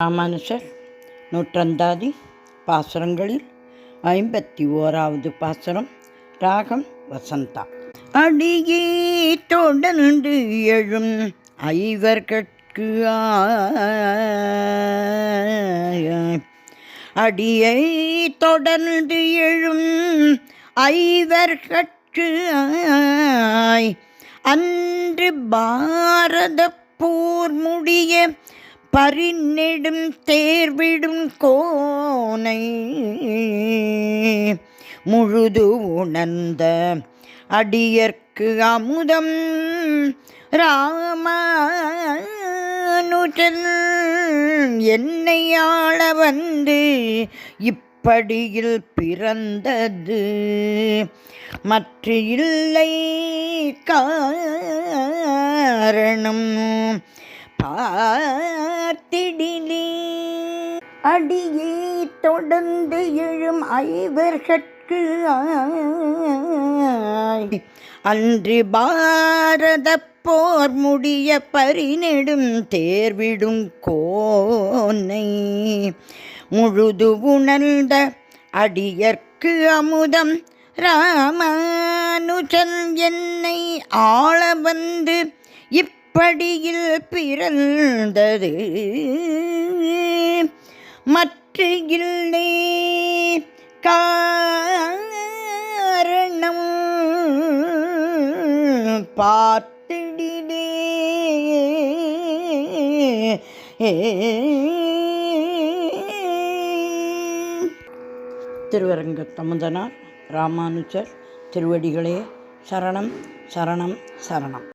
ராமானுஜர் நூற்றந்தாதி பாசுரங்களில் 51வது பாசுரம். ராகம் வசந்தா. அடியே தொடர்ந்து எழும் ஐவர்கட்கு அடியை தொடர்ந்து எழும் ஐவர்கட்கு அன்று பாரத போர் முடிய பரிநெடும் தேர்விடும் கோனை முழுது உணர்ந்த அடியர்க்கு அமுதம் ராமானுஜன் என்னை ஆள வந்து இப்படியில் பிறந்தது மற்ற இல்லை காரணம் பார்த்திடிலே. அடியே தொடர்ந்து எழும் ஐவர்கட்கு அன்று பாரத போர் முடிய பரிநெடும் தேர்விடும் கோனை முழுது உணர்ந்த அடியர்க்கு அமுதம் ராமானுஜன் என்னை ஆள வந்து இப்படியில் பிறந்தது மற்ற இல்லை காரணம் பார்த்திடிலே. திருவரங்கத்தமுதனார் ராமானுஜர் திருவடிகளே சரணம் சரணம் சரணம்.